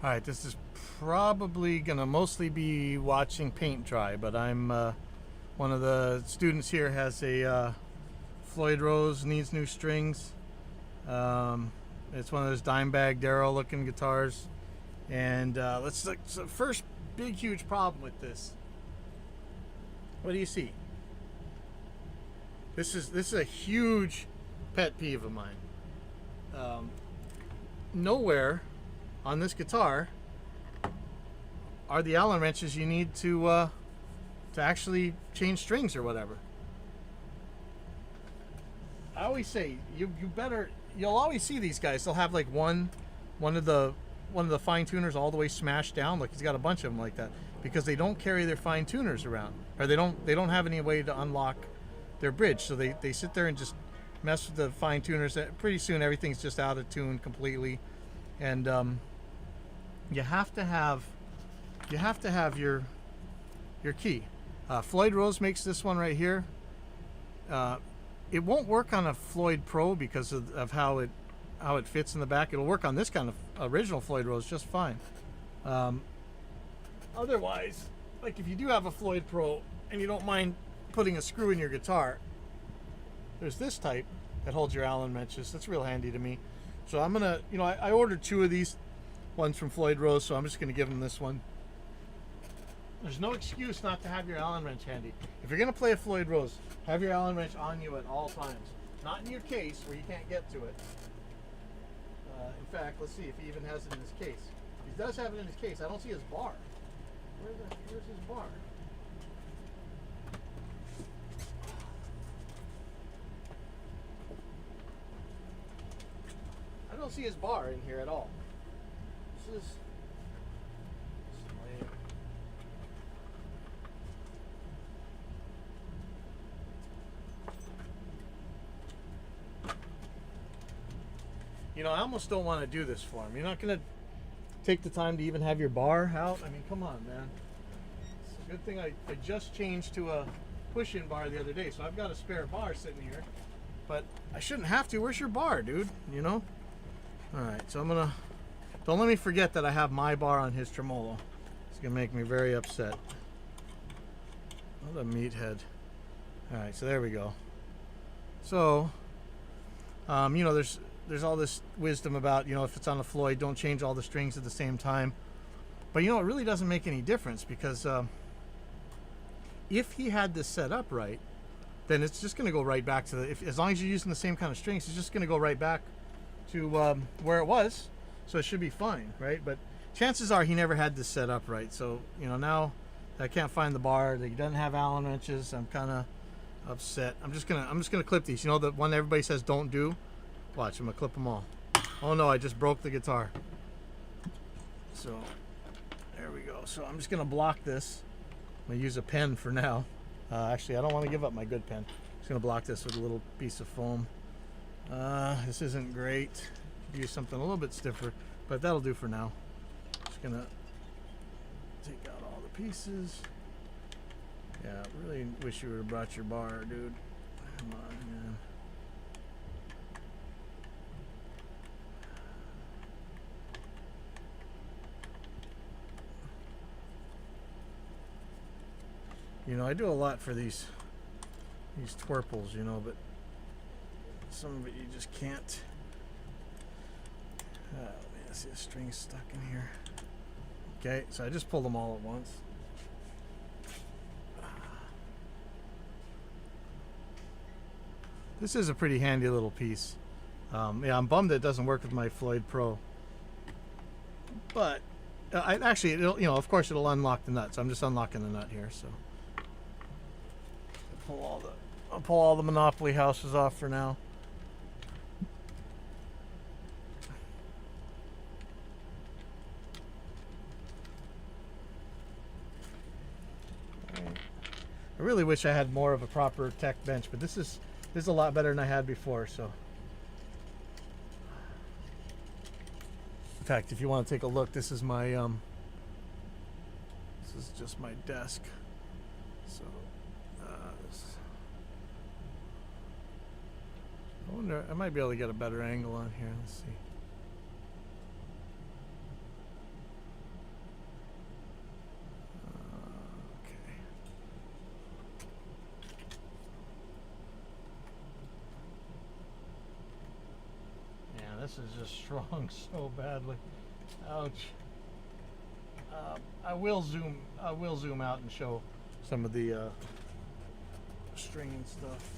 Alright, this is probably going to mostly be watching paint dry, but I'm one of the students here has a Floyd Rose, needs new strings. It's one of those Dimebag Darrow looking guitars. And let's look. So first big huge problem with this. What do you see? This is a huge pet peeve of mine. Nowhere on this guitar are the Allen wrenches you need to actually change strings or whatever. I always say you'll always see these guys. They'll have like one of the fine tuners all the way smashed down. Like he's got a bunch of them like that because they don't carry their fine tuners around, or they don't have any way to unlock their bridge. So they sit there and just mess with the fine tuners. Pretty soon everything's just out of tune completely, and you have to have your key. Floyd Rose makes this one right here. It won't work on a Floyd Pro because of how it fits in the back. It'll work on this kind of original Floyd Rose just fine. Otherwise, like if you do have a Floyd Pro and you don't mind putting a screw in your guitar, there's this type that holds your Allen wrenches. That's real handy to me. So I'm gonna, I ordered 2 of these ones from Floyd Rose, so I'm just gonna give them this one. There's no excuse not to have your Allen wrench handy. If you're gonna play a Floyd Rose, have your Allen wrench on you at all times. Not in your case where you can't get to it. In fact, let's see if he even has it in his case. He does have it in his case. I don't see his bar. Where's his bar? I don't see his bar in here at all. This is lame. I almost don't want to do this for him. You're not going to take the time to even have your bar out? I mean, come on, man. It's a good thing I just changed to a push-in bar the other day, so I've got a spare bar sitting here. But I shouldn't have to. Where's your bar, dude? Alright, so I'm going to... Don't let me forget that I have my bar on his tremolo. It's going to make me very upset. What a meathead. Alright, so there we go. So, there's all this wisdom about, if it's on a Floyd, don't change all the strings at the same time. But it really doesn't make any difference because if he had this set up right, then it's just going to go right back to as long as you're using the same kind of strings, it's just going to go right back to where it was. So it should be fine, right? But chances are he never had this set up right. So, now I can't find the bar. He doesn't have Allen wrenches. I'm kind of upset. I'm just gonna clip these. The one everybody says don't do. Watch, I'm gonna clip them all. Oh no, I just broke the guitar. So there we go. So I'm just gonna block this. I'm gonna use a pen for now. Actually, I don't want to give up my good pen. I'm just gonna block this with a little piece of foam. This isn't great. Use something a little bit stiffer, but that'll do for now. Just gonna take out all the pieces. Yeah, I really wish you would have brought your bar, dude. Come on, man. I do a lot for these twerples, but some of it you just can't. Oh man, I see a string stuck in here. Okay, so I just pulled them all at once. This is a pretty handy little piece. Yeah, I'm bummed that it doesn't work with my Floyd Pro. But of course it'll unlock the nut. So I'm just unlocking the nut here. So I'll pull all the Monopoly houses off for now. I really wish I had more of a proper tech bench, but this is a lot better than I had before. So, in fact, if you want to take a look, this is my this is just my desk. So, I wonder, I might be able to get a better angle on here. Let's see. this is just strong so badly. Ouch. I will zoom out and show some of the string and stuff.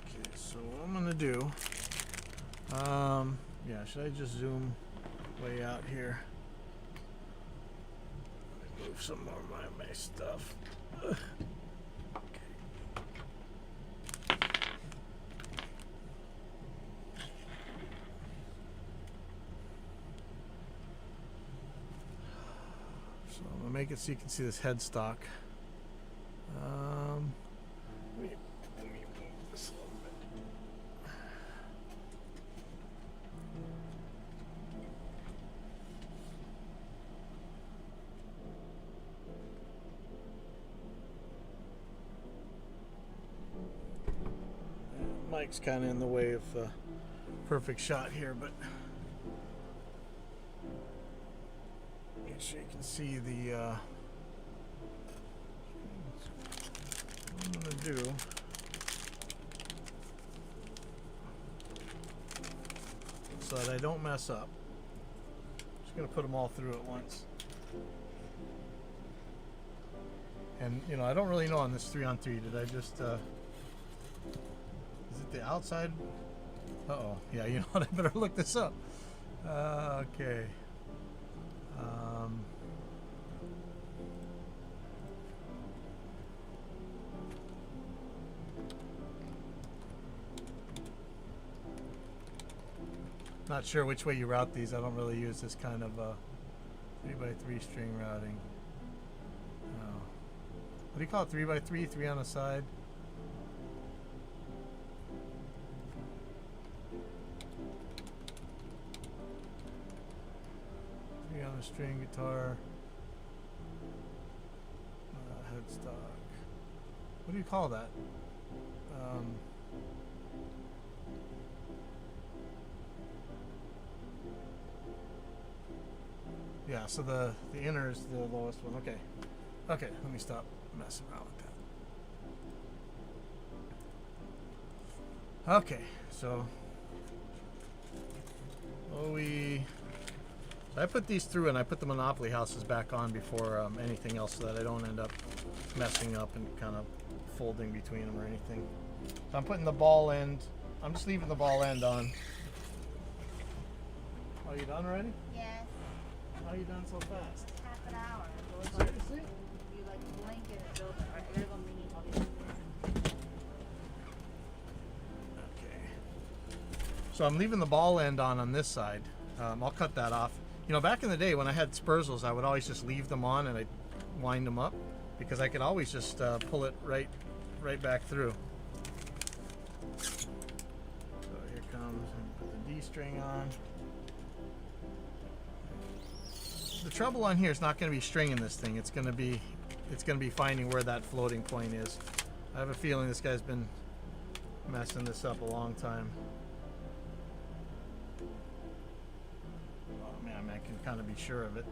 Okay, so what I'm gonna do, yeah, should I just zoom way out here? Move some more of my stuff. Ugh. So I'm gonna make it so you can see this headstock. Let me move this a little bit. Mike's kind of in the way of the perfect shot here, but make sure you can see the what I'm gonna do. So that I don't mess up. I'm just gonna put them all through at once. And you know, I don't really know on this 3-on-3. Did I just is it the outside? Uh-oh. Yeah, you know what? I better look this up. Okay. Not sure which way you route these. I don't really use this kind of 3x3 string routing. What do you call it? 3x3, 3 on the side. On a string guitar, headstock. What do you call that? Yeah, so the inner is the lowest one. Okay, okay. Let me stop messing around with that. Okay, so I put these through and I put the Monopoly houses back on before anything else so that I don't end up messing up and kind of folding between them or anything. So I'm putting the ball end, I'm just leaving the ball end on. Are you done already? Yes. How are you done so fast? Half an hour. Seriously? You like blink and it's over. I gotta go mini. Okay. So I'm leaving the ball end on this side. I'll cut that off. You know, back in the day when I had Spurzels, I would always just leave them on and I'd wind them up because I could always just pull it right back through. So here comes, and put the D string on. The trouble on here is not going to be stringing this thing. It's going to be finding where that floating point is. I have a feeling this guy's been messing this up a long time. I can kind of be sure of it.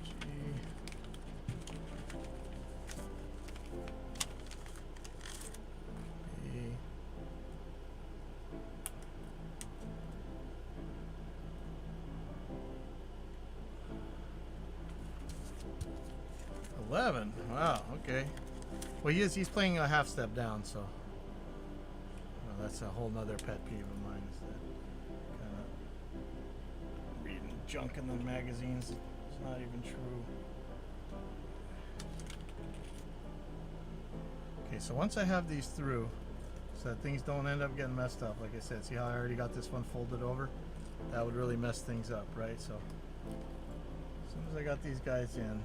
G. B. 11. Wow. Okay. Well, he's playing a half step down, so. That's a whole nother pet peeve of mine, is that kind of reading junk in the magazines. It's not even true. Okay, so once I have these through, so that things don't end up getting messed up, like I said, see how I already got this one folded over? That would really mess things up, right? So as soon as I got these guys in,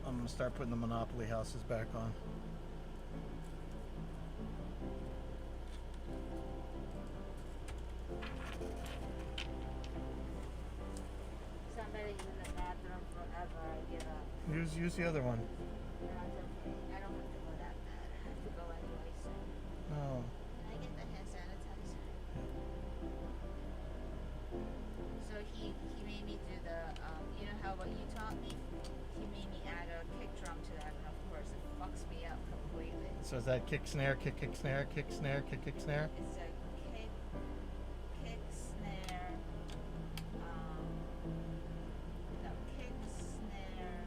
I'm going to start putting the Monopoly houses back on. Somebody's in the bathroom forever. I give up. Use the other one. No, it's okay. I don't have to go that bad. I have to go anyway soon. No. Can I get the hand sanitizer? what you taught me? He made me add a kick drum to that, and of course it fucks me up completely. So is that kick snare, kick kick snare, kick snare, kick kick snare? It's a kick snare, no, kick snare.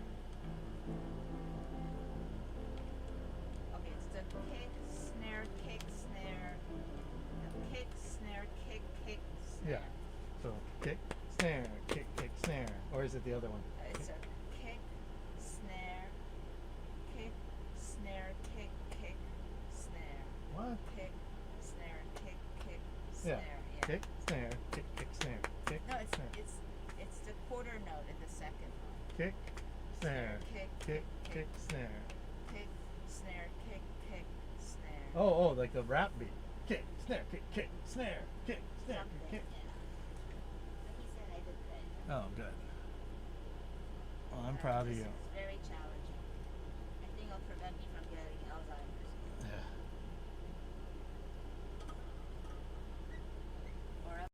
Okay, it's the kick snare, no, kick snare, kick snare. Yeah. So kick snare, kick kick snare, or is it the other one? It's a kick snare, kick snare, kick snare. What? Kick snare, kick Yeah. snare. Kick snare, kick kick snare, kick No, it's snare, it's the quarter note in the second one. kick snare, Kick kick kick snare. kick snare, kick snare. Oh, like the rap beat. Kick snare, kick kick snare, kick snare, Something, kick. yeah. But he said I did good. Oh, good. Well, I'm proud of you. It's very challenging. I think it'll prevent me from getting Alzheimer's. Yeah. Or else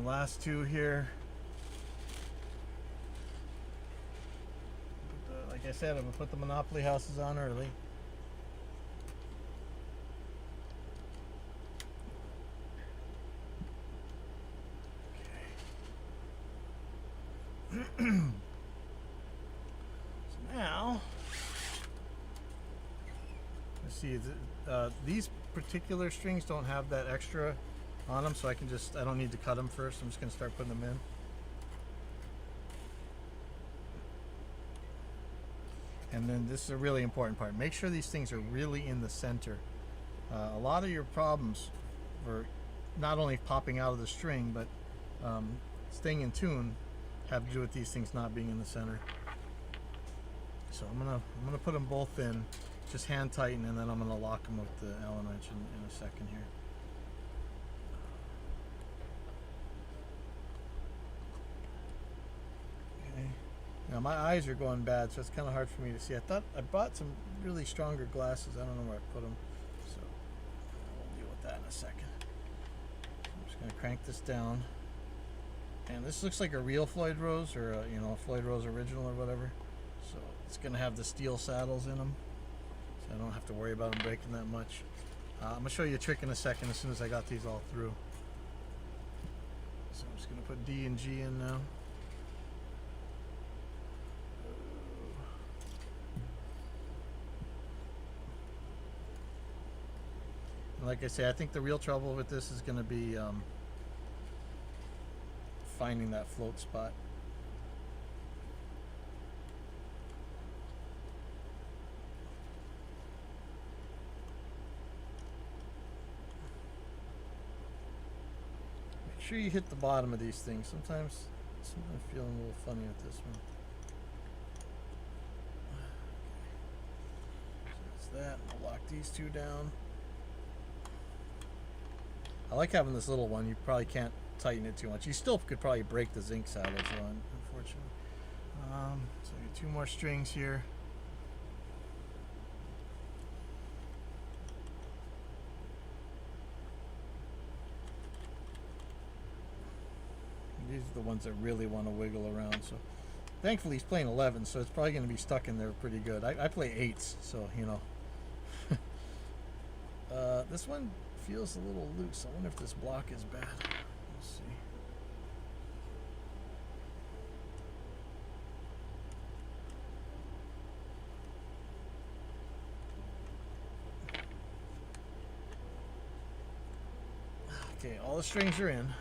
Last two here. Like I said, I'm gonna put the Monopoly houses on early. So now, let's see. These particular strings don't have that extra on them, so I don't need to cut them first. I'm just going to start putting them in. And then this is a really important part. Make sure these things are really in the center. A lot of your problems are not only popping out of the string, but staying in tune have to do with these things not being in the center. So I'm gonna put them both in, just hand tighten, and then I'm gonna lock them with the Allen wrench in a second here. Okay. Now my eyes are going bad, so it's kind of hard for me to see. I thought I bought some really stronger glasses. I don't know where I put them, so we'll deal with that in a second. I'm just gonna crank this down, and this looks like a real Floyd Rose, or a, a Floyd Rose original or whatever. So it's gonna have the steel saddles in them, so I don't have to worry about them breaking that much. I'm gonna show you a trick in a second as soon as I got these all through. So I'm just gonna put D and G in now. And like I say, I think the real trouble with this is gonna be finding that float spot. Make sure you hit the bottom of these things. Sometimes I'm feeling a little funny with this one. So that's that. I'll lock these two down. I like having this little one. You probably can't tighten it too much. You still could probably break the zinc saddles on, unfortunately. So I get two more strings here. These are the ones that really want to wiggle around. So thankfully he's playing 11, so it's probably going to be stuck in there pretty good. I play 8s, so this one feels a little loose. I wonder if this block is bad. Let's see. Okay, all the strings are in.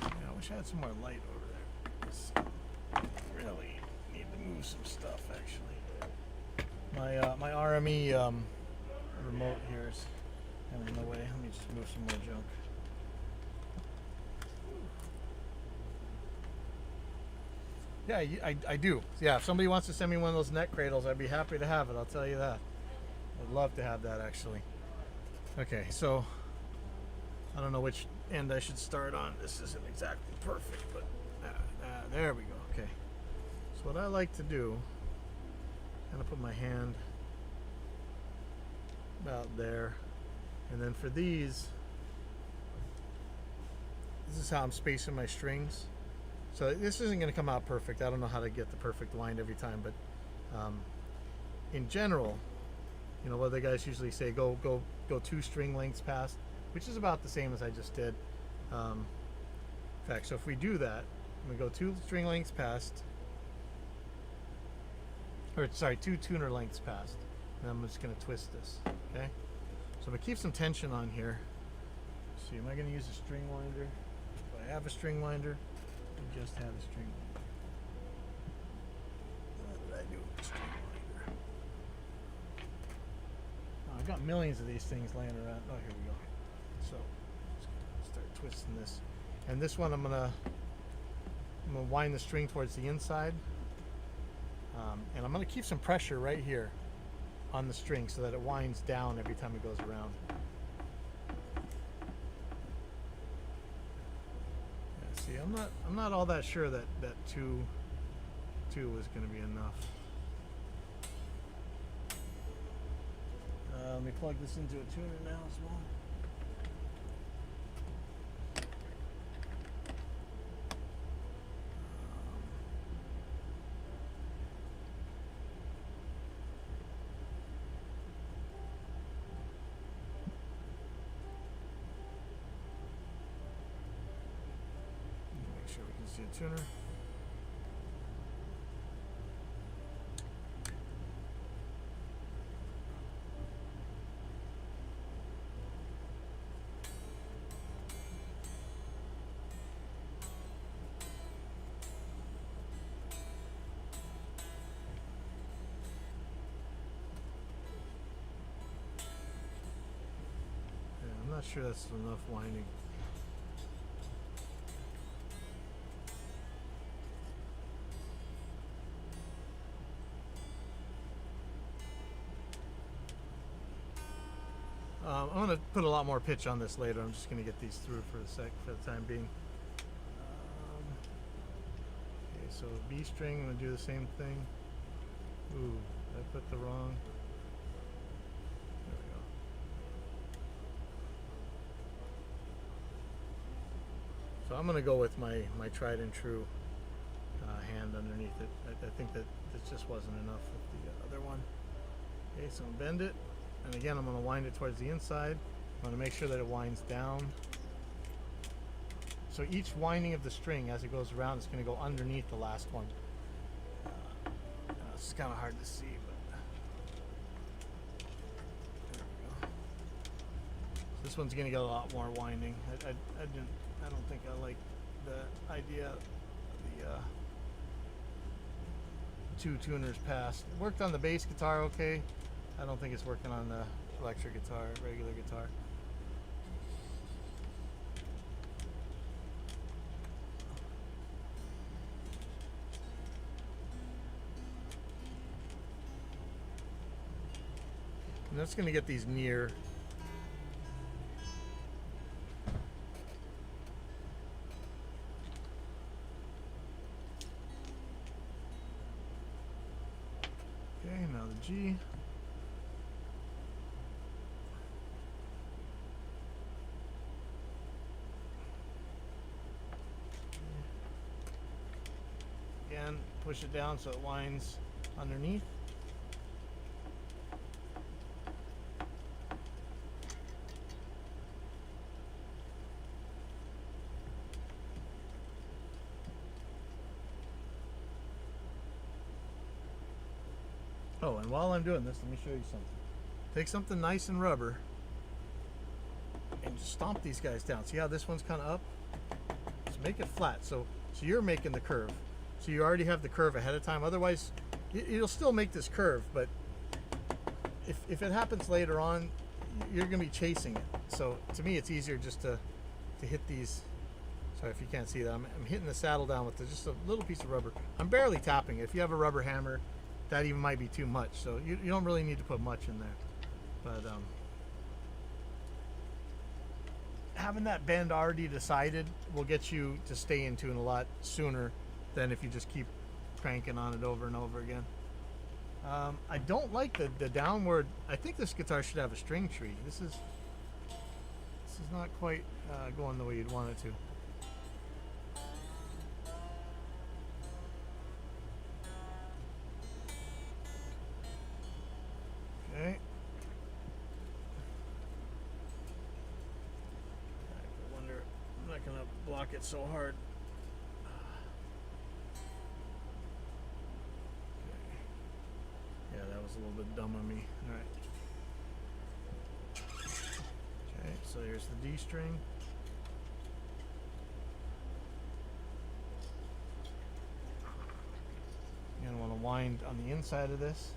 Yeah, I wish I had some more light over there. Just really need to move some stuff, actually. My RME remote here is kind of in the way. Let me just move some more junk. Yeah, I do. Yeah, if somebody wants to send me one of those neck cradles, I'd be happy to have it. I'll tell you that. I'd love to have that, actually. Okay, so I don't know which end I should start on. This isn't exactly perfect, but there we go. Okay. So what I like to do, kind of put my hand about there, and then for these, this is how I'm spacing my strings. So this isn't going to come out perfect. I don't know how to get the perfect wind every time, but in general, what the guys usually say, go 2 string lengths past, which is about the same as I just did. In fact, so if we do that, we go 2 string lengths past, or sorry, 2 tuner lengths past, and I'm just going to twist this. Okay, so I'm going to keep some tension on here. Let's see, am I going to use a string winder? Do I have a string winder? I just had a string winder. What did I do with the string winder? Oh, I've got millions of these things laying around. Oh, here we go. So let's start twisting this. And this one I'm gonna wind the string towards the inside. And I'm gonna keep some pressure right here on the string so that it winds down every time it goes around. Yeah, see, I'm not all that sure that two was gonna be enough. Let me plug this into a tuner now as well. Make sure we can see a tuner. I'm not sure that's enough winding. I'm going to put a lot more pitch on this later. I'm just going to get these through for the time being. Okay, so B string, I'm going to do the same thing. Ooh, I put the wrong. There we go. So I'm going to go with my tried and true hand underneath it. I think that this just wasn't enough with the other one. Okay, so bend it. And again, I'm going to wind it towards the inside. I'm going to make sure that it winds down. So each winding of the string as it goes around is going to go underneath the last one. It's kind of hard to see, but there we go. So this one's going to get a lot more winding. I don't think I like the idea of the two tuners passed. It worked on the bass guitar okay. I don't think it's working on the electric guitar, regular guitar. And that's going to get these near. Okay, now the G. Again, push it down so it winds underneath. Oh, and while I'm doing this, let me show you something. Take something nice and rubber and just stomp these guys down. See how this one's kind of up? Just make it flat. So you're making the curve. So you already have the curve ahead of time. Otherwise, it'll still make this curve, but if it happens later on, you're going to be chasing it. So to me, it's easier just to hit these. Sorry if you can't see that. I'm hitting the saddle down with just a little piece of rubber. I'm barely tapping it. If you have a rubber hammer, that even might be too much. So you don't really need to put much in there. But having that bend already decided will get you to stay in tune a lot sooner than if you just keep cranking on it over and over again. I don't like the downward. I think this guitar should have a string tree. This is not quite going the way you'd want it to. Okay. I wonder, I'm not going to block it so hard. Yeah, that was a little bit dumb of me. Alright. Okay, so here's the D string. You're going to want to wind on the inside of this.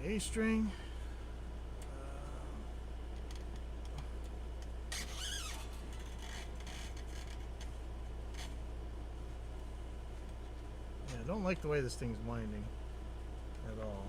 A string. Yeah, I don't like the way this thing's winding at all.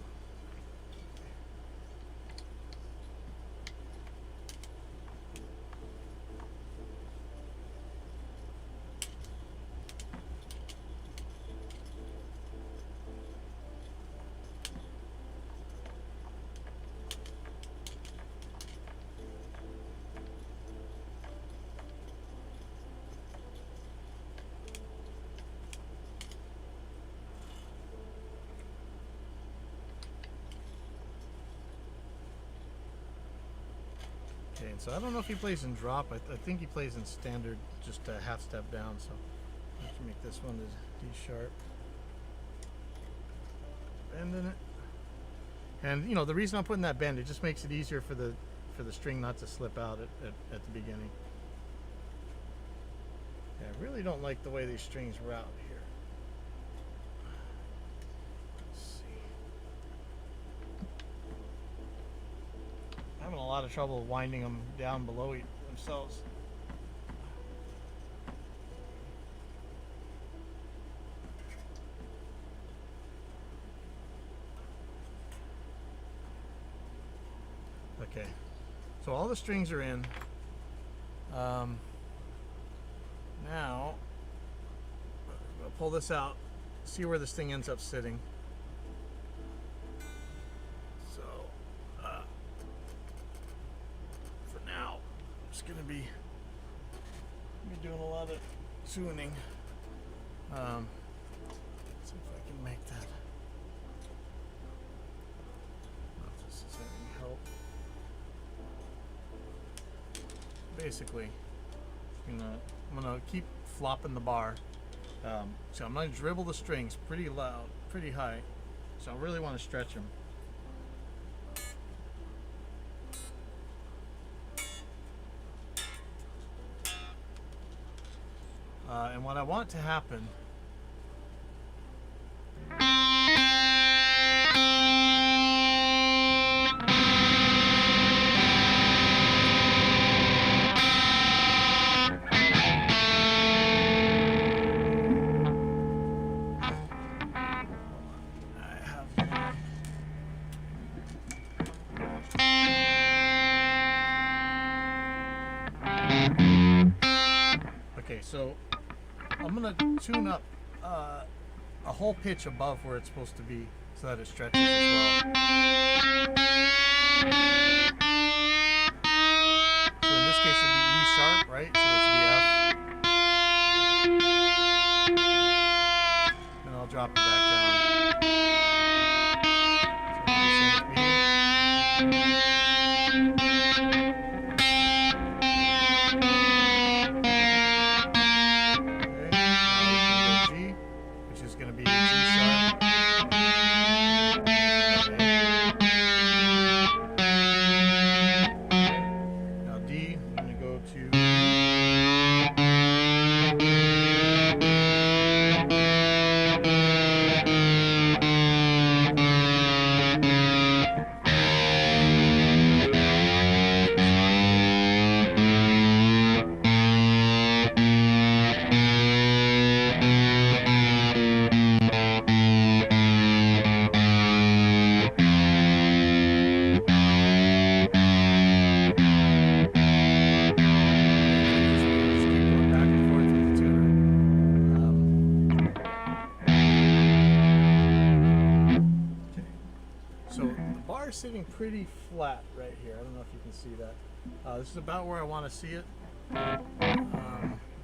Okay, so I don't know if he plays in drop. I think he plays in standard, just a half step down. So I have to make this one D sharp. Bending it. And you know, the reason I'm putting that bend, it just makes it easier for the string not to slip out at the beginning. Yeah, I really don't like the way these strings route here. Let's see. I'm having a lot of trouble winding them down below themselves. Okay, so all the strings are in. Now, I'll pull this out, see where this thing ends up sitting. So, for now, I'm just going to be doing a lot of tuning. See if I can make that. If this is any help. Basically, I'm gonna keep flopping the bar. So I'm gonna dribble the strings pretty loud, pretty high. So I really want to stretch them. And what I want to happen so I'm gonna tune up a whole pitch above where it's supposed to be so that it stretches as well. So in this case it'd be E sharp, right? So it should be F. And I'll drop it back down. So the same with B. Sitting pretty flat right here. I don't know if you can see that. This is about where I want to see it.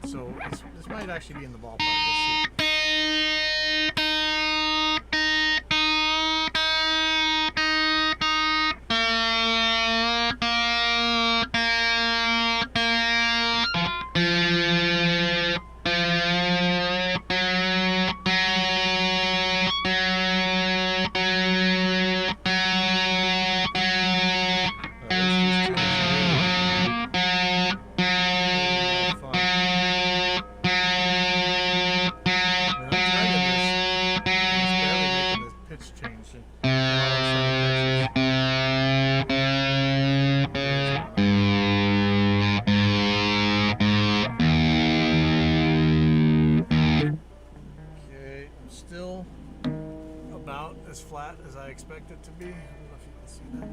So this might actually be in the ballpark. Let's see. As flat as I expect it to be. I don't know if you can see that.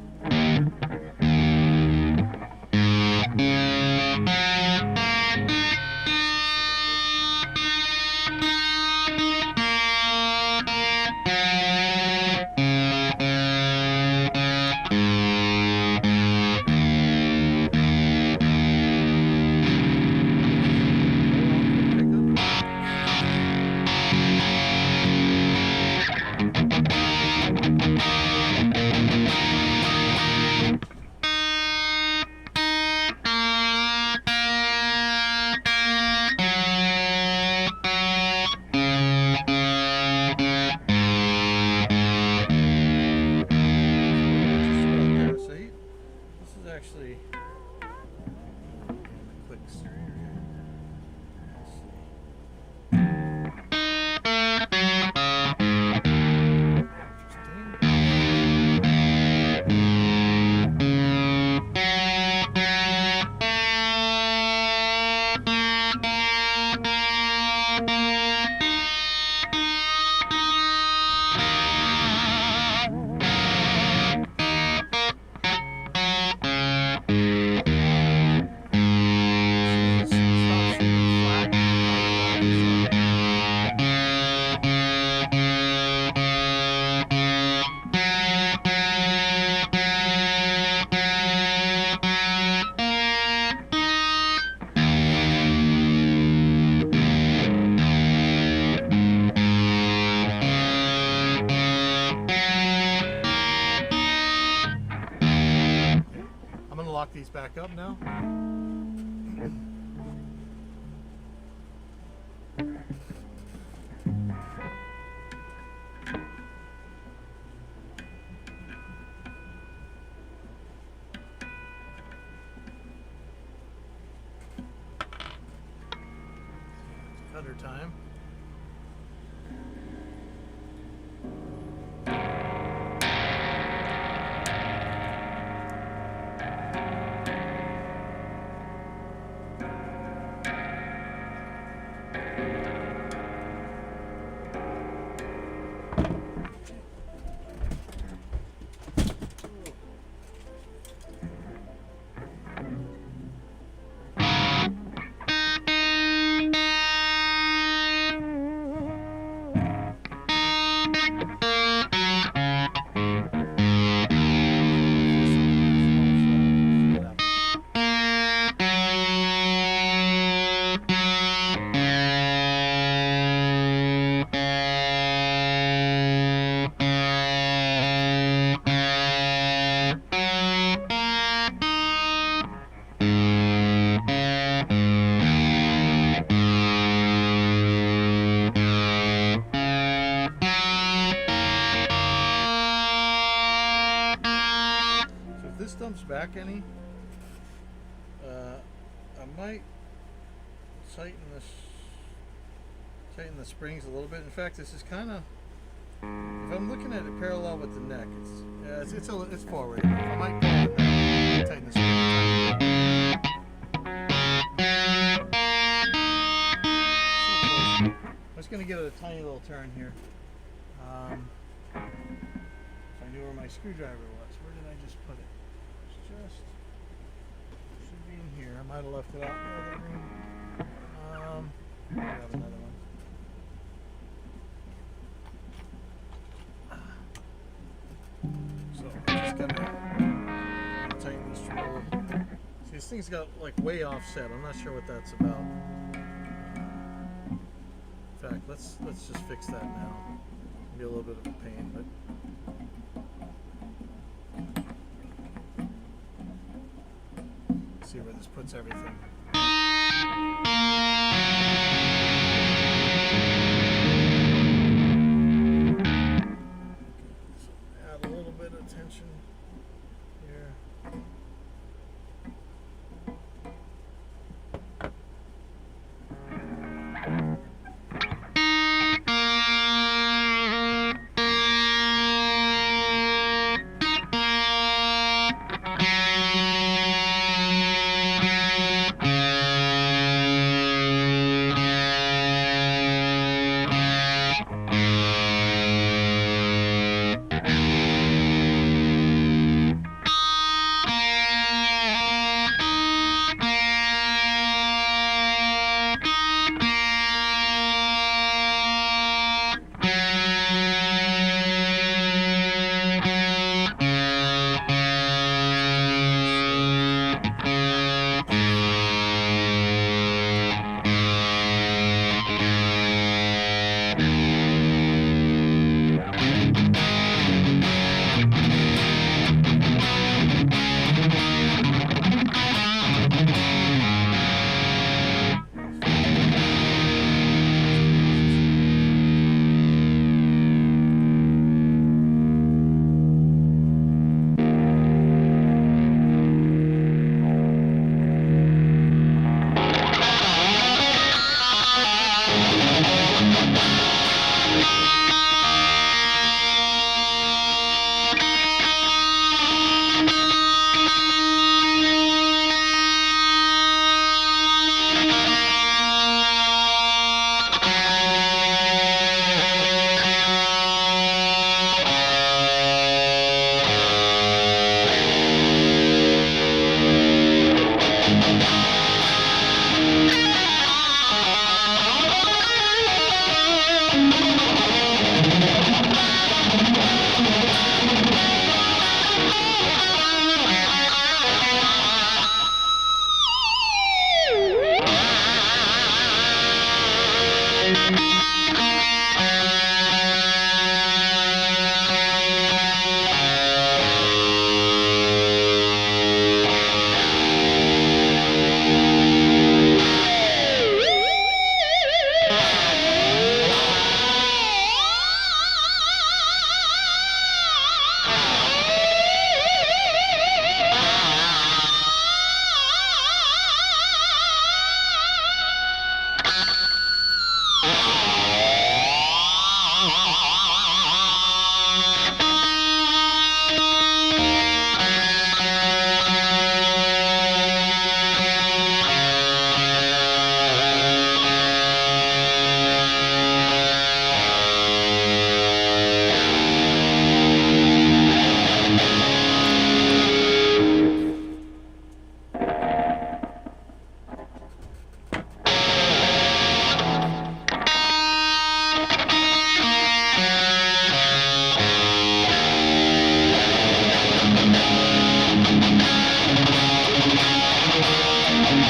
back up now. Cutter time. Dumps back any, I might tighten the springs a little bit. In fact, this is kind of, if I'm looking at it parallel with the neck, it's forward. I might go on that, tighten the spring. I'm just going to give it a tiny little turn here. If I knew where my screwdriver was, where did I just put it? Should be in here. I might have left it out in the other room. Grab another one. So just gonna tighten this roll. See, this thing's got like way offset. I'm not sure what that's about. In fact, let's just fix that now. It'll be a little bit of a pain, but. See where this puts everything. So add a little bit of tension here.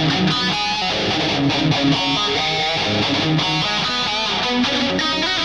Thank you.